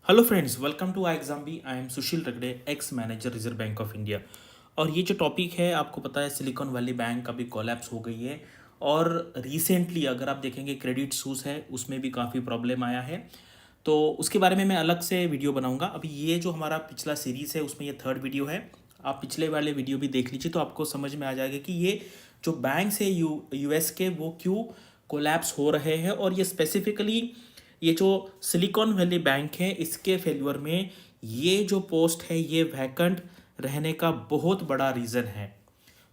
Hello friends, welcome to एग्जाम्बी। I am Sushil Ragade, ex manager Reserve Bank of India. और ये जो टॉपिक है, आपको पता है सिलिकॉन वैली बैंक अभी कोलैप्स हो गई है। और रिसेंटली अगर आप देखेंगे क्रेडिट सूस है, उसमें भी काफ़ी प्रॉब्लम आया है। तो उसके बारे में मैं अलग से वीडियो बनाऊंगा। अभी ये जो हमारा पिछला सीरीज़ है उसमें ये थर्ड वीडियो है। आप पिछले वाले वीडियो भी देख लीजिए तो आपको समझ में आ जाएगा कि ये जो बैंक्स है यूएस के, वो क्यों कोलैप्स हो रहे हैं। और ये स्पेसिफिकली ये जो सिलिकॉन वैली बैंक है, इसके फेल्यूर में ये जो पोस्ट है ये वैकेंट रहने का बहुत बड़ा रीज़न है।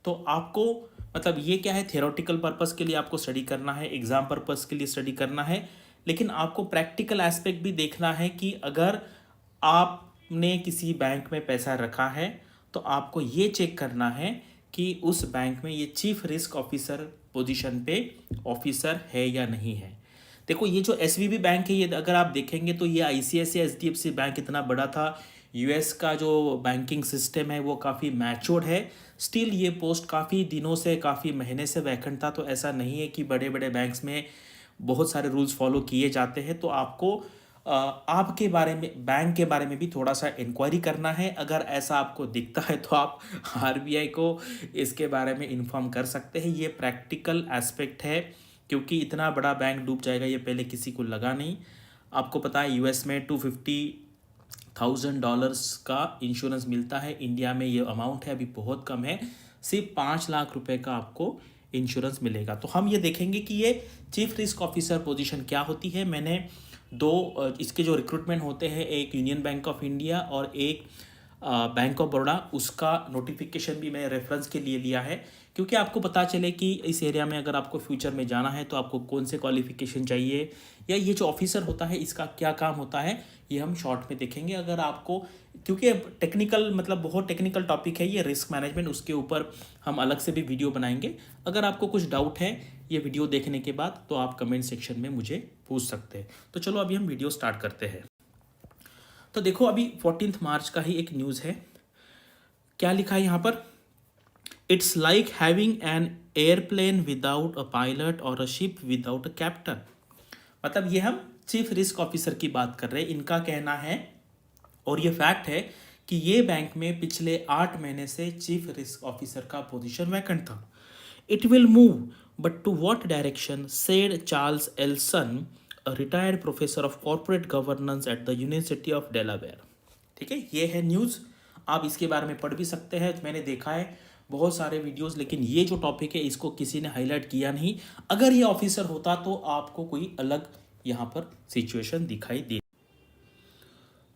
तो आपको मतलब ये क्या है, थियोरेटिकल पर्पस के लिए आपको स्टडी करना है, एग्जाम पर्पस के लिए स्टडी करना है, लेकिन आपको प्रैक्टिकल एस्पेक्ट भी देखना है कि अगर आपने किसी बैंक में पैसा रखा है तो आपको ये चेक करना है कि उस बैंक में ये चीफ रिस्क ऑफिसर पोजीशन पे ऑफिसर है या नहीं है। देखो ये जो एसवीबी बैंक है, ये अगर आप देखेंगे तो ये आईसीआईसीआई एचडीएफसी बैंक इतना बड़ा था। यूएस का जो बैंकिंग सिस्टम है वो काफ़ी मैच्योर्ड है। स्टिल ये पोस्ट काफ़ी दिनों से, काफ़ी महीने से वैकेंट था। तो ऐसा नहीं है कि बड़े बड़े बैंक्स में बहुत सारे रूल्स फॉलो किए जाते हैं। तो आपको आपके बारे में, बैंक के बारे में भी थोड़ा सा इंक्वायरी करना है। अगर ऐसा आपको दिखता है तो आप आरबीआई को इसके बारे में इन्फॉर्म कर सकते हैं। ये प्रैक्टिकल एस्पेक्ट है, क्योंकि इतना बड़ा बैंक डूब जाएगा ये पहले किसी को लगा नहीं। आपको पता है यूएस में $250,000 का इंश्योरेंस मिलता है। इंडिया में ये अमाउंट है अभी बहुत कम है, सिर्फ 5 लाख रुपए का आपको इंश्योरेंस मिलेगा। तो हम ये देखेंगे कि ये चीफ रिस्क ऑफिसर पोजीशन क्या होती है। मैंने दो इसके जो रिक्रूटमेंट होते हैं, एक यूनियन बैंक ऑफ इंडिया और एक बैंक ऑफ बड़ौदा, उसका नोटिफिकेशन भी मैं रेफरेंस के लिए लिया है, क्योंकि आपको पता चले कि इस एरिया में अगर आपको फ्यूचर में जाना है तो आपको कौन से क्वालिफिकेशन चाहिए, या ये जो ऑफिसर होता है इसका क्या काम होता है, ये हम शॉर्ट में देखेंगे। अगर आपको, क्योंकि टेक्निकल मतलब बहुत टेक्निकल टॉपिक है ये रिस्क मैनेजमेंट, उसके ऊपर हम अलग से भी वीडियो बनाएंगे। अगर आपको कुछ डाउट है ये वीडियो देखने के बाद तो आप कमेंट सेक्शन में मुझे पूछ सकते हैं। तो चलो अभी हम वीडियो स्टार्ट करते हैं। तो देखो अभी 14 मार्च का ही एक न्यूज़ है। क्या लिखा है यहाँ पर? It's like having an airplane without a pilot और a ship without a captain. मतलब ये हम चीफ रिस्क ऑफिसर की बात कर रहे हैं। इनका कहना है, और ये फैक्ट है, कि ये बैंक में पिछले 8 महीने से चीफ रिस्क ऑफिसर का पोजीशन वैकेंट था। It will move, but to what direction, said Charles Elson, a retired professor of corporate governance at the University of Delaware. ठीक है, ये है न्यूज़। आप इसके बारे में पढ़ भी सकते हैं। मैंने देखा है बहुत सारे वीडियोस, लेकिन ये जो टॉपिक है इसको किसी ने हाईलाइट किया नहीं। अगर ये ऑफिसर होता तो आपको कोई अलग यहाँ पर सिचुएशन दिखाई दे।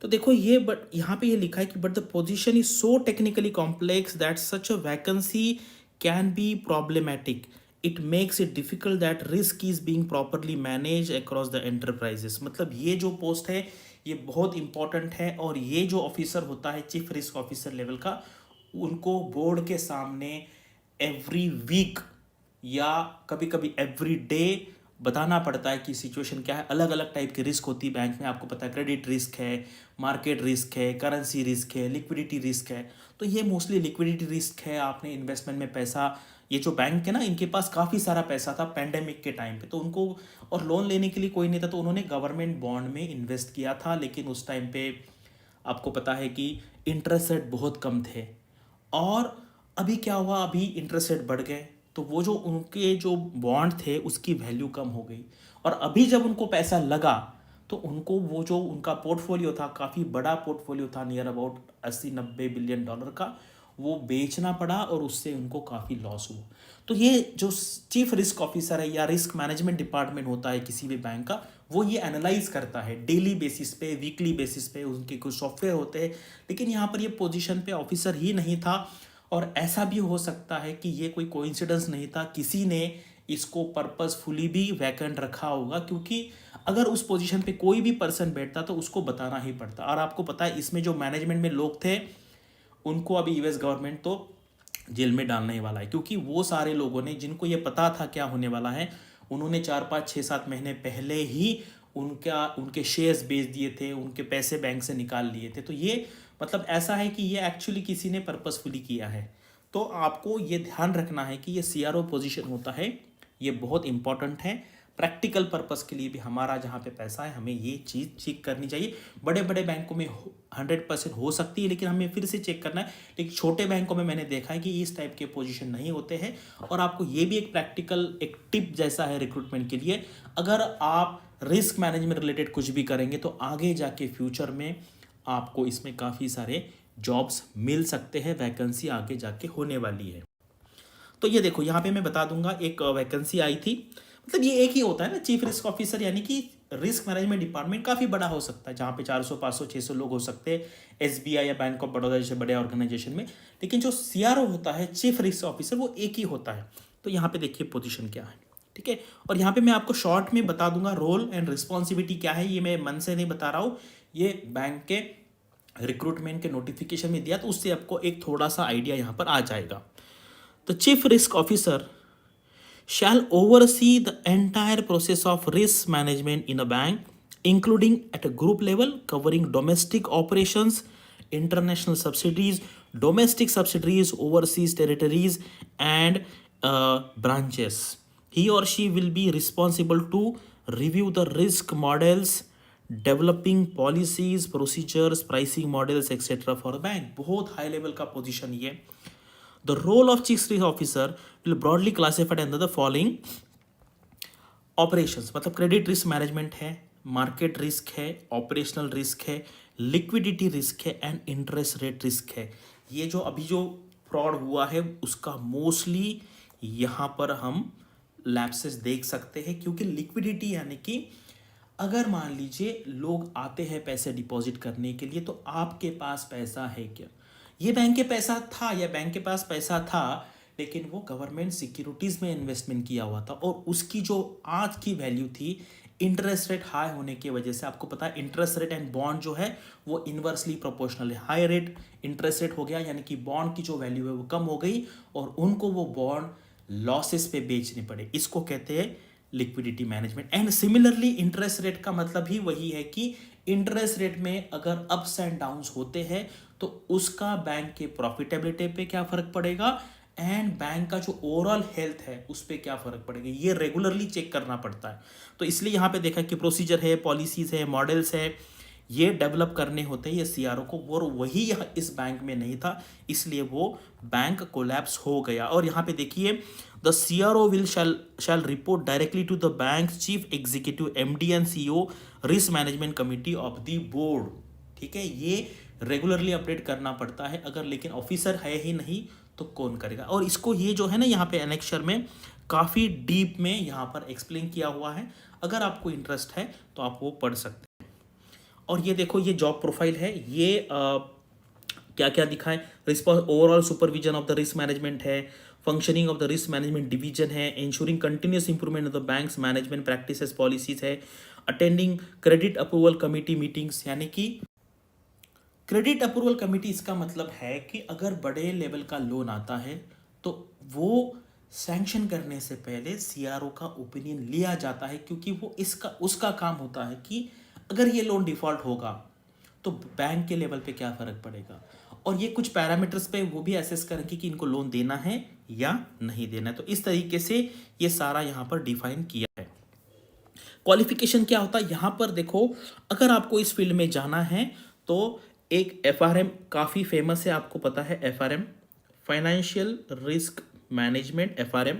तो देखो ये, बट यहाँ पे ये लिखा है कि but the position is so technically complex that such a vacancy can be problematic. It makes it difficult that risk is being properly manage across the enterprises. मतलब ये जो पोस्ट है ये बहुत इंपॉर्टेंट है। और ये जो ऑफिसर होता है चीफ रिस्क ऑफिसर लेवल का, उनको बोर्ड के सामने एवरी वीक या कभी कभी एवरी डे बताना पड़ता है कि सिचुएशन क्या है। अलग अलग टाइप की रिस्क होती है बैंक में, आपको पता है क्रेडिट रिस्क है, मार्केट रिस्क है, करेंसी रिस्क है, लिक्विडिटी रिस्क है। तो ये मोस्टली लिक्विडिटी रिस्क है। आपने इन्वेस्टमेंट में पैसा, ये जो बैंक है ना, इनके पास काफ़ी सारा पैसा था पैंडेमिक के टाइम पे, तो उनको और लोन लेने के लिए कोई नहीं था, तो उन्होंने गवर्नमेंट बॉन्ड में इन्वेस्ट किया था। लेकिन उस टाइम पे आपको पता है कि इंटरेस्ट रेट बहुत कम थे। और अभी क्या हुआ, अभी इंटरेस्ट रेट बढ़ गए, तो वो जो उनके जो बॉन्ड थे उसकी वैल्यू कम हो गई। और अभी जब उनको पैसा लगा तो उनको वो जो उनका पोर्टफोलियो था, काफ़ी बड़ा पोर्टफोलियो था, नियर अबाउट 80-90 बिलियन डॉलर का, वो बेचना पड़ा और उससे उनको काफ़ी लॉस हुआ। तो ये जो चीफ रिस्क ऑफिसर है या रिस्क मैनेजमेंट डिपार्टमेंट होता है किसी भी बैंक का, वो ये एनालाइज करता है डेली बेसिस पे, वीकली बेसिस पे। उनके कुछ सॉफ्टवेयर होते हैं, लेकिन यहाँ पर ये पोजीशन पे ऑफिसर ही नहीं था। और ऐसा भी हो सकता है कि ये कोई कोइंसिडेंस नहीं था, किसी ने इसको पर्पसफुली भी वैकेंट रखा होगा, क्योंकि अगर उस पोजीशन पे कोई भी पर्सन बैठता तो उसको बताना ही पड़ता। और आपको पता है इसमें जो मैनेजमेंट में लोग थे उनको अभी यूएस गवर्नमेंट तो जेल में डालने वाला है, क्योंकि वो सारे लोगों ने, जिनको ये पता था क्या होने वाला है, उन्होंने 4-5-6-7 महीने पहले ही उनके शेयर्स बेच दिए थे, उनके पैसे बैंक से निकाल लिए थे। तो ये मतलब ऐसा है कि ये एक्चुअली किसी ने पर्पसफुली किया है। तो आपको ये ध्यान रखना है कि ये सीआरओ पोजीशन होता है, ये बहुत इंपॉर्टेंट है। प्रैक्टिकल पर्पस के लिए भी हमारा जहाँ पे पैसा है हमें ये चीज़ चेक करनी चाहिए। बड़े बड़े बैंकों में 100% हो सकती है, लेकिन हमें फिर से चेक करना है। लेकिन छोटे बैंकों में मैंने देखा है कि इस टाइप के पोजीशन नहीं होते हैं। और आपको ये भी एक प्रैक्टिकल एक टिप जैसा है रिक्रूटमेंट के लिए, अगर आप रिस्क मैनेजमेंट रिलेटेड कुछ भी करेंगे तो आगे जाके फ्यूचर में आपको इसमें काफ़ी सारे जॉब्स मिल सकते हैं, वैकेंसी आगे जाके होने वाली है। तो ये देखो यहाँ पे मैं बता दूंगा, एक वैकेंसी आई थी। मतलब ये एक ही होता है ना चीफ रिस्क ऑफिसर, यानी कि रिस्क मैनेजमेंट डिपार्टमेंट काफ़ी बड़ा हो सकता है, जहाँ पे 400 500 600 लोग हो सकते हैं एसबीआई या बैंक ऑफ बड़ौदा जैसे बड़े ऑर्गेनाइजेशन में। लेकिन जो सीआरओ होता है चीफ रिस्क ऑफिसर वो एक ही होता है। तो यहाँ पे देखिए पोजीशन क्या है, ठीक है। और यहाँ पे मैं आपको शॉर्ट में बता दूंगा रोल एंड रिस्पॉन्सिबिलिटी क्या है। ये मैं मन से नहीं बता रहा हूँ, ये बैंक के रिक्रूटमेंट के नोटिफिकेशन में दिया, तो उससे आपको एक थोड़ा सा आइडिया यहाँ पर आ जाएगा। The chief risk officer shall oversee the entire process of risk management in a bank, including at a group level, covering domestic operations, international subsidiaries, domestic subsidiaries, overseas territories, and branches. He or she will be responsible to review the risk models, developing policies, procedures, pricing models, etc. for the bank. बहुत high level का position ये। The role of chief risk officer will broadly classified under the following operations, मतलब credit risk management है, market risk है, operational risk है, liquidity risk है and interest rate risk है। ये जो अभी जो फ्रॉड हुआ है उसका मोस्टली यहाँ पर हम लैप्सेस देख सकते हैं, क्योंकि लिक्विडिटी यानी कि अगर मान लीजिए लोग आते हैं पैसे डिपॉजिट करने के लिए, तो आपके पास पैसा है क्या, ये बैंक के पैसा था या बैंक के पास पैसा था लेकिन वो गवर्नमेंट सिक्योरिटीज़ में इन्वेस्टमेंट किया हुआ था, और उसकी जो आज की वैल्यू थी इंटरेस्ट रेट हाई होने की वजह से, आपको पता है इंटरेस्ट रेट एंड बॉन्ड जो है वो इन्वर्सली प्रोपोर्शनल है। हाई रेट इंटरेस्ट रेट हो गया यानी कि बॉन्ड की जो वैल्यू है वो कम हो गई और उनको वो बॉन्ड लॉसेस पे बेचने पड़े, इसको कहते हैं liquidity management. And similarly interest rate का मतलब ही वही है कि इंटरेस्ट रेट में अगर अप्स एंड डाउन्स होते हैं तो उसका बैंक के प्रॉफिटेबिलिटी पे क्या फर्क पड़ेगा एंड बैंक का जो ओवरऑल हेल्थ है उस पर क्या फर्क पड़ेगा, ये रेगुलरली चेक करना पड़ता है। तो इसलिए यहाँ पे देखा कि प्रोसीजर है, पॉलिसीज है, मॉडल्स है, ये डेवलप करने होते हैं ये सीआरओ को, और वही यहाँ इस बैंक में नहीं था इसलिए वो बैंक कोलैप्स हो गया। और यहाँ पे देखिए the CRO will shall report directly to the bank chief executive MD and CEO risk management committee of the board, ठीक है। ये रेगुलरली अपडेट करना पड़ता है, अगर लेकिन ऑफिसर है ही नहीं तो कौन करेगा। और इसको ये जो है ना यहाँ पे एनेक्चर में काफ़ी डीप में यहाँ पर एक्सप्लेन किया हुआ है, अगर आपको इंटरेस्ट है तो आप वो पढ़ सकते हैं। और ये देखो ये जॉब प्रोफाइल है, ये क्या क्या दिखा है, response overall supervision of the risk management है, functioning of the risk management division है, ensuring continuous improvement of the bank's management practices policies है, attending credit approval committee meetings, यानी कि क्रेडिट अप्रूवल कमेटी इसका मतलब है कि अगर बड़े लेवल का लोन आता है तो वो सैंक्शन करने से पहले सीआरओ का ओपिनियन लिया जाता है, क्योंकि वो इसका उसका काम होता है कि अगर ये लोन डिफ़ॉल्ट होगा तो बैंक के लेवल पे क्या फ़र्क पड़ेगा, और ये कुछ पैरामीटर्स पे वो भी असेस करेंगे कि इनको लोन देना है या नहीं देना है। तो इस तरीके से ये सारा यहाँ पर डिफाइन किया है। क्वालिफिकेशन क्या होता है यहाँ पर देखो, अगर आपको इस फील्ड में जाना है तो एक एफआरएम काफ़ी फेमस है, आपको पता है FRM financial risk management FRM,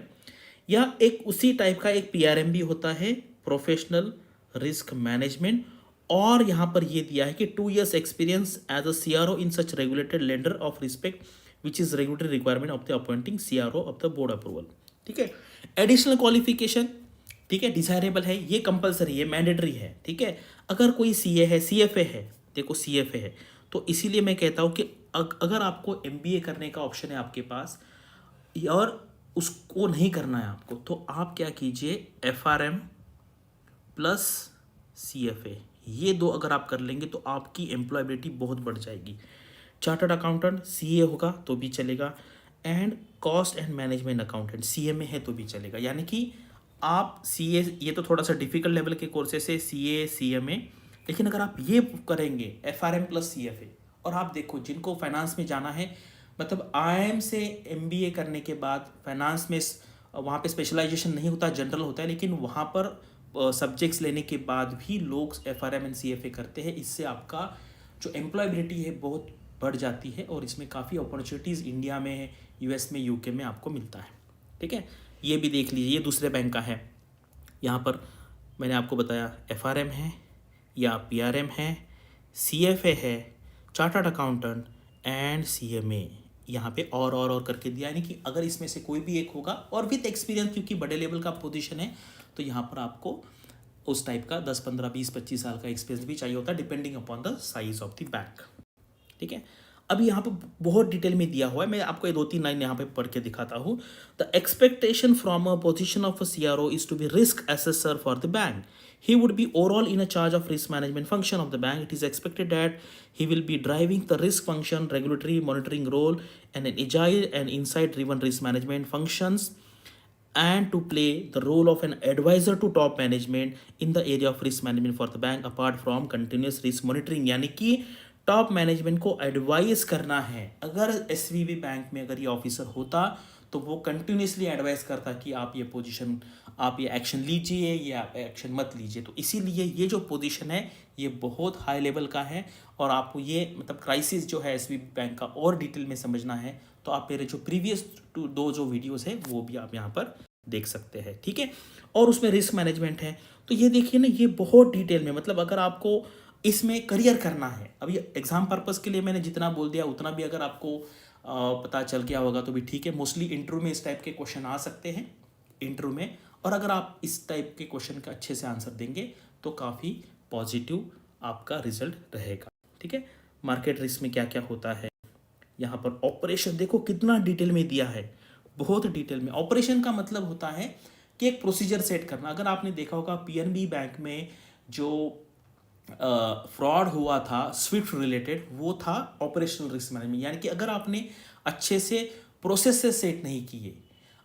या एक उसी टाइप का एक पीआरएम भी होता है प्रोफेशनल रिस्क मैनेजमेंट। और यहाँ पर ये दिया है कि 2 years experience as a CRO in such regulated lender of respect which is regulatory requirement of the appointing CRO of the board approval, ठीक है। एडिशनल क्वालिफिकेशन, ठीक है, डिजायरेबल है, ये कंपलसरी है, मैंडेटरी है, ठीक है। अगर कोई सीए है, सीएफए है, देखो सीएफए है, तो इसीलिए मैं कहता हूँ कि अगर आपको एमबीए करने का ऑप्शन है आपके पास और उसको नहीं करना है आपको, तो आप क्या कीजिए एफआरएम प्लस सीएफए, ये दो अगर आप कर लेंगे तो आपकी एम्प्लॉयबिलिटी बहुत बढ़ जाएगी। चार्टर्ड अकाउंटेंट सीए होगा तो भी चलेगा, and cost and management accountant CMA है तो भी चलेगा। यानी कि आप सीए, ये तो थोड़ा सा डिफिकल्ट लेवल के कोर्सेस है सीए सीएमए, लेकिन अगर आप ये करेंगे एफआरएम प्लस सीएफए, और आप देखो जिनको फाइनेंस में जाना है, मतलब आईआईएम से एमबीए करने के बाद फाइनेंस में वहाँ पे स्पेशलाइजेशन नहीं होता, जनरल होता है, लेकिन वहाँ पर सब्जेक्ट्स लेने के बाद भी लोग FRM एंड CFA करते हैं। इससे आपका जो एम्प्लॉयबिलिटी है बहुत बढ़ जाती है और इसमें काफ़ी अपॉर्चुनिटीज़ इंडिया में, US में, UK में आपको मिलता है। ठीक है, ये भी देख लीजिए, ये दूसरे बैंक का है। यहाँ पर मैंने आपको बताया FRM है या PRM है, CFA है, चार्टर्ड अकाउंटेंट एंड CMA। यहाँ पे और करके दिया, यानी कि अगर इसमें से कोई भी एक होगा और विथ एक्सपीरियंस, क्योंकि बड़े लेवल का पोजीशन है तो यहाँ पर आपको उस टाइप का 10, 15, 20, 25 साल का एक्सपीरियंस भी चाहिए होता है, depending upon the size of the bank. ठीक है, अभी यहाँ पे बहुत डिटेल में दिया हुआ है, मैं आपको ये 2-3 लाइन यहाँ पे पढ़ के दिखाता हूँ। The expectation from a position of a CRO is to be risk assessor for the bank. He would be overall in a charge of risk management function of the bank. It is expected that he will be driving the risk function, regulatory monitoring role, and an agile and insight-driven risk management functions, and to play the role of an advisor to top management in the area of risk management for the bank apart from continuous risk monitoring. यानी कि top management को advice करना है। अगर SVB bank में अगर ये officer होता तो वो कंटिन्यूसली एडवाइस करता कि आप ये पोजीशन, आप ये एक्शन लीजिए या आप एक्शन मत लीजिए। तो इसीलिए ये जो पोजीशन है ये बहुत हाई लेवल का है और आपको ये मतलब क्राइसिस जो है SVB बैंक का और डिटेल में समझना है तो आप मेरे जो प्रीवियस 2 जो वीडियोस है वो भी आप यहाँ पर देख सकते हैं। ठीक है, और उसमें रिस्क मैनेजमेंट है। तो ये देखिए ना, ये बहुत डिटेल में, मतलब अगर आपको इसमें करियर करना है, अभी एग्जाम पर्पस के लिए मैंने जितना बोल दिया उतना भी अगर आपको पता चल गया होगा तो भी ठीक है। मोस्टली इंटरव्यू में इस टाइप के क्वेश्चन आ सकते हैं इंटरव्यू में, और अगर आप इस टाइप के क्वेश्चन का अच्छे से आंसर देंगे तो काफ़ी पॉजिटिव आपका रिजल्ट रहेगा। ठीक है, मार्केट रिस्क में क्या क्या होता है, यहाँ पर ऑपरेशन देखो कितना डिटेल में दिया है, बहुत डिटेल में। ऑपरेशन का मतलब होता है कि एक प्रोसीजर सेट करना। अगर आपने देखा होगा PNB बैंक में जो फ्रॉड हुआ था स्विफ्ट रिलेटेड, वो था ऑपरेशनल रिस्क मैनेजमेंट। यानी कि अगर आपने अच्छे से प्रोसेसेस सेट नहीं किए,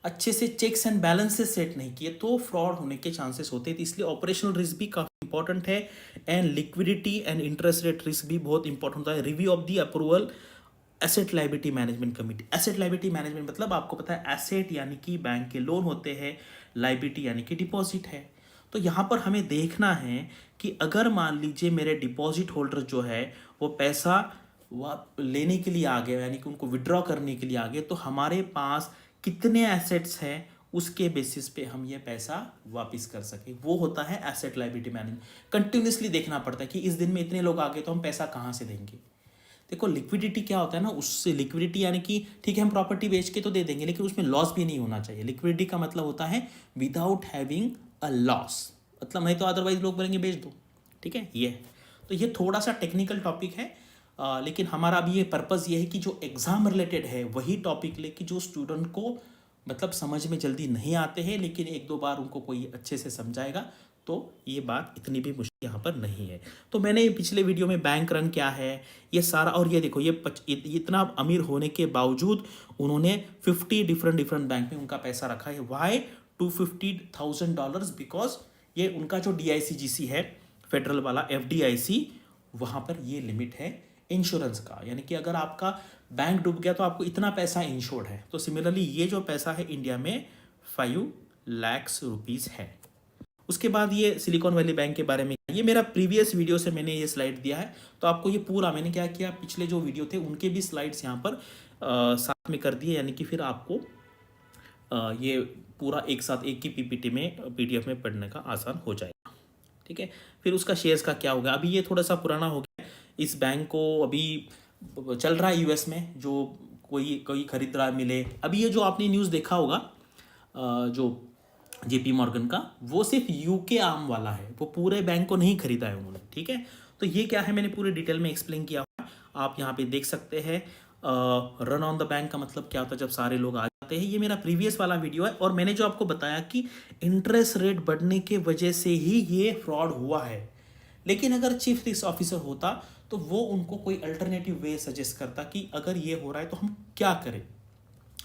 अच्छे से चेक्स एंड बैलेंसेस सेट नहीं किए तो फ्रॉड होने के चांसेस होते हैं। तो इसलिए ऑपरेशनल रिस्क भी काफ़ी इंपॉर्टेंट है and liquidity and interest rate risk भी बहुत इंपॉर्टेंट होता है। Review of the approval asset liability management committee. Asset liability management मतलब आपको पता है एसेट यानी कि बैंक के लोन होते हैं, लाइबिलिटी यानी कि डिपॉजिट है। तो यहाँ पर हमें देखना है कि अगर मान लीजिए मेरे डिपॉजिट होल्डर जो है वो पैसा लेने के लिए आ गए, यानी कि उनको विड्रॉ करने के लिए आ गए, तो हमारे पास कितने एसेट्स हैं उसके बेसिस पे हम ये पैसा वापस कर सके, वो होता है एसेट लाइबिलिटी मैनेजमेंट। कंटिन्यूसली देखना पड़ता है कि इस दिन में इतने लोग आ गए तो हम पैसा कहाँ से देंगे। देखो लिक्विडिटी क्या होता है ना, उससे लिक्विडिटी यानी कि ठीक है हम प्रॉपर्टी बेच के तो दे देंगे लेकिन उसमें लॉस भी नहीं होना चाहिए। लिक्विडिटी का मतलब होता है विदाउट हैविंग अ लॉस, मतलब नहीं तो अदरवाइज लोग बोलेंगे बेच दो। ठीक है, ये तो ये थोड़ा सा टेक्निकल टॉपिक है, लेकिन हमारा अभी ये पर्पज़ ये है कि जो एग्ज़ाम रिलेटेड है वही टॉपिक लेके जो स्टूडेंट को मतलब समझ में जल्दी नहीं आते हैं, लेकिन 1-2 बार उनको कोई अच्छे से समझाएगा तो ये बात इतनी भी मुश्किल यहाँ पर नहीं है। तो मैंने ये पिछले वीडियो में बैंक रन क्या है ये सारा, और ये देखो ये इतना अमीर होने के बावजूद उन्होंने 50 डिफरेंट बैंक में उनका पैसा रखा है। वाई $250,000? बिकॉज ये उनका जो DICGC है फेडरल वाला FDIC, वहाँ पर ये लिमिट है इंश्योरेंस का, यानी कि अगर आपका बैंक डूब गया तो आपको इतना पैसा इंश्योर्ड है। तो सिमिलरली ये जो पैसा है इंडिया में 5 लाख रुपीज़ है। उसके बाद ये सिलिकॉन वैली बैंक के बारे में, ये मेरा प्रीवियस वीडियो से मैंने ये स्लाइड दिया है, तो आपको ये पूरा मैंने क्या किया, पिछले जो वीडियो थे उनके भी स्लाइड्स यहाँ पर साथ में कर दिए, यानी कि फिर आपको ये पूरा एक साथ एक ही PPT में PDF में पढ़ने का आसान हो जाएगा। ठीक है, फिर उसका शेयर्स का क्या होगा, अभी ये थोड़ा सा पुराना हो गया। इस बैंक को अभी चल रहा है US में, जो कोई खरीदार मिले। अभी ये जो आपने न्यूज़ देखा होगा जो JP मॉर्गन का, वो सिर्फ UK आर्म वाला है, वो पूरे बैंक को नहीं खरीदा है उन्होंने। ठीक है, तो ये क्या है मैंने पूरे डिटेल में एक्सप्लेन किया हुआ, आप यहाँ पे देख सकते हैं। रन ऑन द बैंक का मतलब क्या होता है जब सारे लोग आ जाते हैं, ये मेरा प्रीवियस वाला वीडियो है। और मैंने जो आपको बताया कि इंटरेस्ट रेट बढ़ने के वजह से ही ये फ्रॉड हुआ है, लेकिन अगर चीफ रिस्क ऑफिसर होता तो वो उनको कोई अल्टरनेटिव वे सजेस्ट करता कि अगर ये हो रहा है तो हम क्या करें।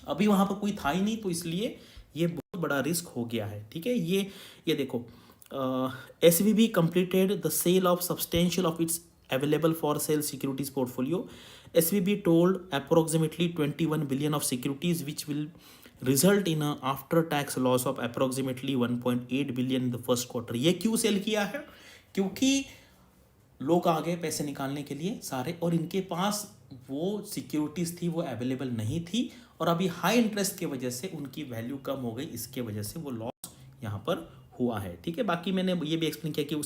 अभी वहाँ पर कोई था ही नहीं, तो इसलिए ये बहुत बड़ा रिस्क हो गया है। ठीक है, ये देखो SVB completed the sale of substantial of its available for sale securities portfolio. SVB told approximately 21 billion of securities which will result in after tax loss of approximately 1.8 billion in the first quarter. ये क्यों cell किया है? क्योंकि लोग आ गए पैसे निकालने के लिए सारे, और इनके पास वो सिक्योरिटीज़ थी वो अवेलेबल नहीं थी, और अभी हाई इंटरेस्ट की वजह से उनकी वैल्यू कम हो गई, इसके वजह से वो लॉस यहाँ पर हुआ है। ठीक है, बाकी मैंने ये भी एक्सप्लेन किया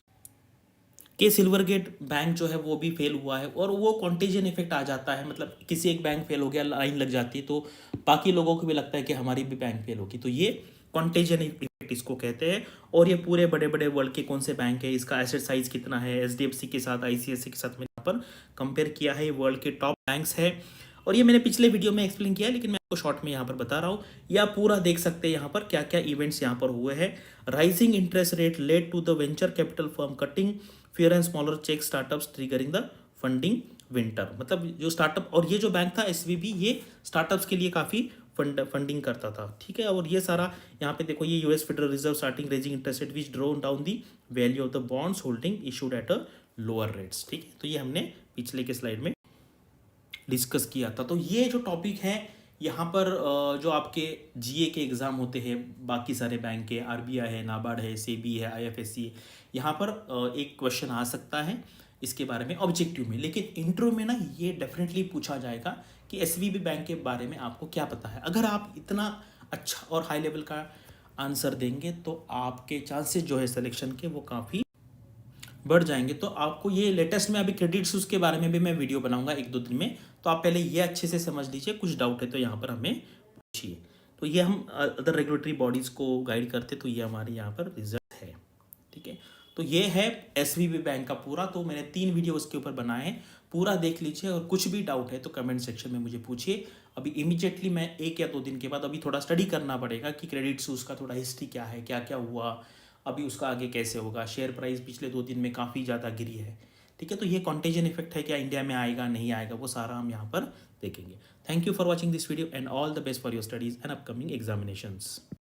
कि सिल्वरगेट बैंक जो है वो भी फेल हुआ है, और वो कॉन्टेजियन इफेक्ट आ जाता है, मतलब किसी एक बैंक फेल हो गया, लाइन लग जाती है, तो बाकी लोगों को भी लगता है कि हमारी भी बैंक फेल होगी, तो ये कॉन्टेजियन इफेक्ट इसको कहते हैं। और ये पूरे बड़े बड़े वर्ल्ड के कौन से बैंक है, इसका एसेट साइज कितना है, एचडीएफसी के साथ, आईसीआईसी के साथ मैंने यहाँ पर कंपेयर किया है, वर्ल्ड के टॉप बैंक्स है, और ये मैंने पिछले वीडियो में एक्सप्लेन किया है, लेकिन मैं आपको शॉर्ट में यहाँ पर बता रहा हूँ, या पूरा देख सकते हैं यहाँ पर क्या क्या इवेंट्स यहाँ पर हुए हैं। Rising interest rate led to the venture capital firm cutting fewer and smaller check startups triggering the funding winter। मतलब जो स्टार्टअप, और ये जो बैंक था एसवीबी, ये स्टार्टअप्स के लिए काफ़ी फंडिंग करता था। ठीक है, और ये सारा यहाँ पे देखो, ये US federal reserve starting raising interest rate which drew down the value of the bonds holding issued at a lower rates. ठीक है, तो ये हमने पिछले के स्लाइड में डिस्कस किया था। तो ये जो टॉपिक है यहाँ पर जो आपके जीए के एग्ज़ाम होते हैं, बाकी सारे बैंक के, आरबीआई है, नाबार्ड है, सेबी है, आईएफएससी है, यहाँ पर एक क्वेश्चन आ सकता है इसके बारे में ऑब्जेक्टिव में, लेकिन इंटरव्यू में ना ये डेफिनेटली पूछा जाएगा कि एसवीबी बैंक के बारे में आपको क्या पता है। अगर आप इतना अच्छा और हाई लेवल का आंसर देंगे तो आपके चांसेस जो है सिलेक्शन के वो काफ़ी बढ़ जाएंगे। तो आपको ये लेटेस्ट में अभी क्रेडिट सूज के बारे में भी मैं वीडियो बनाऊंगा 1-2 दिन में, तो आप पहले ये अच्छे से समझ लीजिए, कुछ डाउट है तो यहाँ पर हमें पूछिए। तो ये हम अदर रेगुलेटरी बॉडीज़ को गाइड करते, तो ये हमारे यहाँ पर रिजल्ट है। ठीक है, तो ये है एसवीबी बैंक का पूरा, तो मैंने 3 वीडियो उसके ऊपर बनाए हैं, पूरा देख लीजिए, और कुछ भी डाउट है तो कमेंट सेक्शन में मुझे पूछिए। अभी इमीडिएटली मैं 1 या 2 दिन के बाद अभी थोड़ा स्टडी करना पड़ेगा कि क्रेडिट सूज का थोड़ा हिस्ट्री क्या है, क्या क्या हुआ, अभी उसका आगे कैसे होगा, शेयर प्राइस पिछले 2 दिन में काफ़ी ज़्यादा गिरी है। ठीक है, तो ये कॉन्टेजन इफेक्ट है, क्या इंडिया में आएगा नहीं आएगा, वो सारा हम यहाँ पर देखेंगे। Thank you for watching this video and all the best for your studies and upcoming examinations.